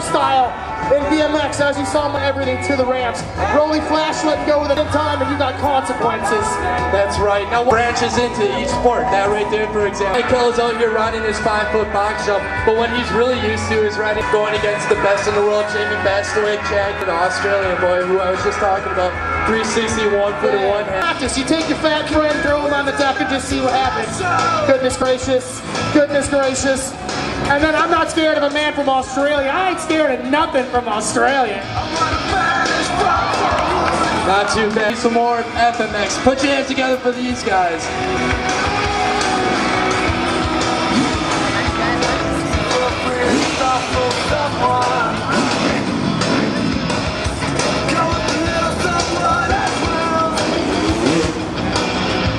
style in BMX, as you saw everything to the ramps. Rolling flash, letting go with it in time, and you got consequences. That's right. Now branches into each sport. That right there, for example. Michael's out here riding his 5-foot box jump, but what he's really used to is riding, going against the best in the world, Jamie Bestwick, Chad, the Australian boy who I was just talking about. 360, 1 foot and 1 hand. Practice. You take your fat friend, throw him on the deck, and just see what happens. Goodness gracious. Goodness gracious. And then I'm not scared of a man from Australia. I ain't scared of nothing from Australia. Not too bad. Some more FMX. Put your hands together for these guys.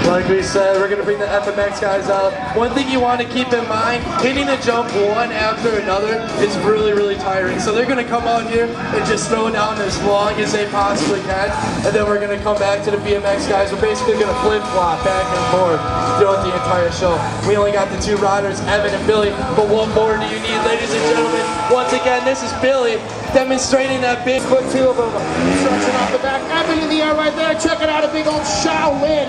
Like we said, we're going to bring the FMX guys out. One thing you want to keep in mind, hitting a jump one after another is really, really tiring. So they're going to come out here and just throw down as long as they possibly can. And then we're going to come back to the BMX guys. We're basically going to flip-flop back and forth throughout the entire show. We only got the two riders, Evan and Billy, but what more do you need, ladies and gentlemen? Once again, this is Billy demonstrating that big foot, two of them stretching off the back. Evan in the air right there. Check it out, a big old Shaolin.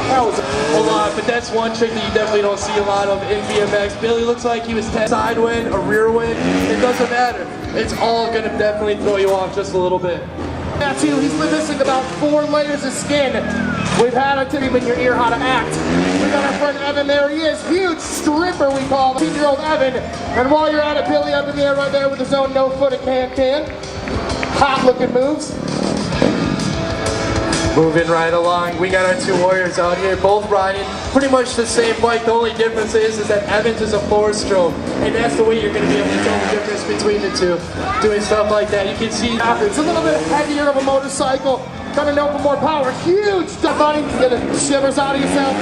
That was a lot, but that's one trick that you definitely don't see a lot of in BMX. Billy looks like he was side wind, a rear wind. It doesn't matter. It's all going to definitely throw you off just a little bit. Now too, he's missing about 4 layers of skin. We've had to tell him in your ear how to act. We got our friend Evan, there he is, huge stripper we call him, 18-year-old Evan. And while you're at it, Billy up in the air right there with his own no-footed can-can. Hot looking moves. Moving right along, we got our two warriors out here, both riding pretty much the same bike. The only difference is that Evans is a 4-stroke, and that's the way you're going to be able to tell the difference between the two. Doing stuff like that, you can see it's a little bit heavier of a motorcycle, coming out for more power. Huge stuff, buddy. Get the shivers out of yourself.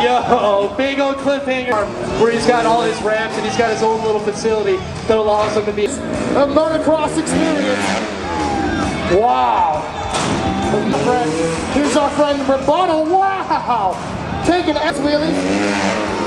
Yo, big old cliffhanger where he's got all his ramps and he's got his own little facility that allows him to be a motocross experience. Wow. Here's our friend Rebuttal. Wow! Taking S wheelie.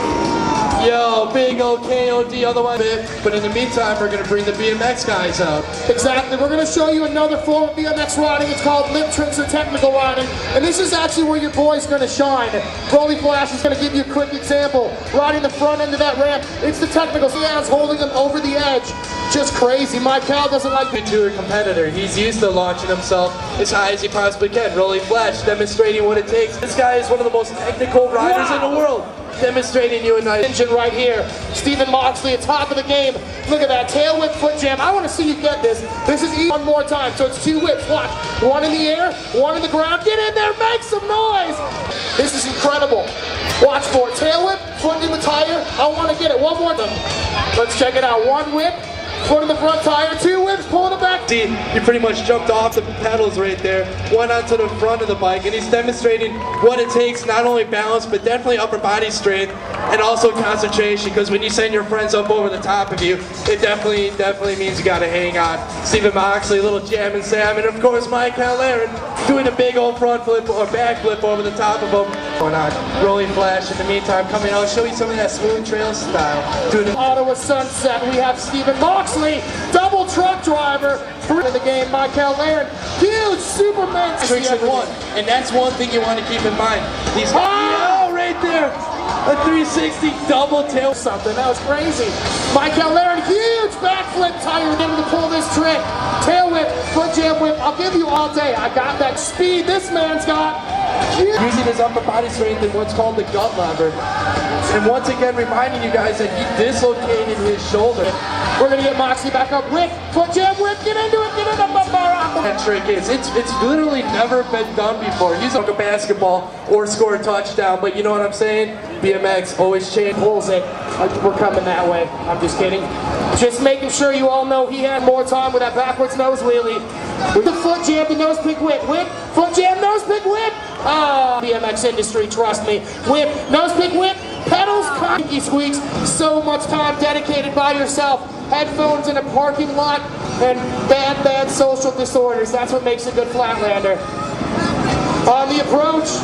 Yo, big old KOD, otherwise. But in the meantime, we're going to bring the BMX guys out. Exactly. We're going to show you another form of BMX riding. It's called lip tricks or technical riding. And this is actually where your boy's going to shine. Rolly Flash is going to give you a quick example. Riding the front end of that ramp. It's the technical. So yeah, it's holding him over the edge. Just crazy. My Cal doesn't like the tour competitor. He's used to launching himself as high as he possibly can. Rolly Flash demonstrating what it takes. This guy is one of the most technical riders in the world. Demonstrating you a nice engine right here. Stephen Moxley at top of the game. Look at that tail whip foot jam. I want to see you get this. This is one more time. So it's 2 whips. Watch. 1 in the air, 1 in the ground. Get in there, make some noise. This is incredible. Watch for it. Tail whip, foot in the tire. I want to get it. One more time. Let's check it out. 1 whip. Foot in the front tire, 2 whips, pulling it back. See, he pretty much jumped off the pedals right there, went onto the front of the bike, and he's demonstrating what it takes, not only balance, but definitely upper body strength, and also concentration, because when you send your friends up over the top of you, it definitely means you gotta hang on. Stephen Moxley, little jam and Sam, and of course Mike Aaron doing a big old front flip or back flip over the top of him. Going on, Rolling Flash in the meantime coming out, show you some of that smooth trail style. Doing Ottawa Sunset, we have Stephen Moxley, double truck driver, in the game, Michael Aaron, huge Superman. Tricks in one, and that's one thing you want to keep in mind. These right there, a 360 double tail. Something, that was crazy. Michael Aaron, huge backflip tire, able to pull this trick. Tail whip, foot jam whip, I'll give you all day. I got that speed this man's got. Using his upper body strength in what's called the gut lever. And once again, reminding you guys that he dislocated his shoulder. We're going to get Moxley back up. Whip, foot jab, whip, get into it, get into it. That trick is, it's literally never been done before. Use like a basketball or score a touchdown, but you know what I'm saying? BMX always change. Pulls it. We're coming that way. I'm just kidding. Just making sure you all know he had more time with that backwards nose wheelie. With the foot jam, the nose pick whip. Whip, foot jam, nose pick whip. Ah, BMX industry, trust me. Whip, nose pick whip. Pedals, conky squeaks, so much time dedicated by yourself. Headphones in a parking lot, and bad social disorders. That's what makes a good Flatlander. On the approach,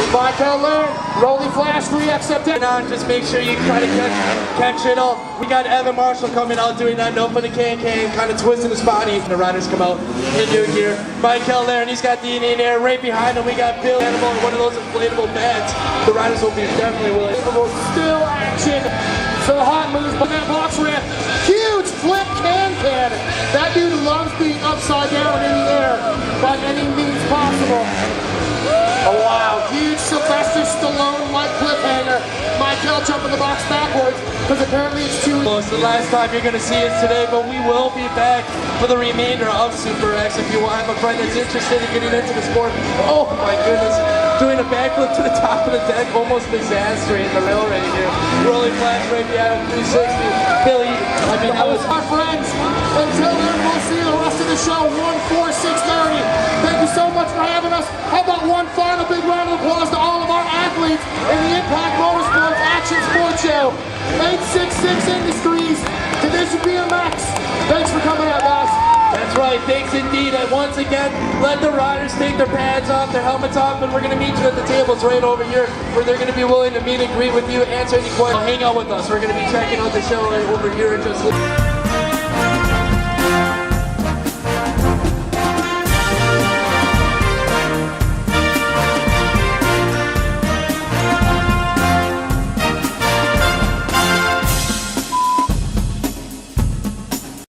Michael Laird, rolling flash 3X up down. On, just make sure you try to catch it all. We got Evan Marshall coming out doing that no for the can, kind of twisting his body. The riders come out in new gear. Michael Laird, he's got the in air. Right behind him, we got Bill Animal and one of those inflatable pads. The riders will be definitely willing. Still action. So the hot moves by that box ramp. Huge flip can. That dude loves being upside down in the air by any means possible. Oh wow, huge Sylvester Stallone-like cliffhanger. Michael jumping the box backwards because apparently it's too. It's the last time you're going to see us today, but we will be back for the remainder of Super X. If you have a friend that's interested in getting into the sport, oh my goodness, doing a backflip to the top of the deck, almost disaster in the rail right here. Rolling flash right behind 360. Billy, I mean, that was our friends. Until then, we'll see you the rest of the show, 1-4-6-30. Thank you so much for having us. How about one final big round of applause to all of our athletes in the Impact Motorsports Action Sports Show. 866 Industries, Division BMX. Thanks for coming out, guys. That's right, thanks indeed. And once again, let the riders take their pads off, their helmets off, and we're going to meet you at the tables right over here where they're going to be willing to meet and greet with you, answer any questions, hang out with us. We're going to be checking out the show right over here in just a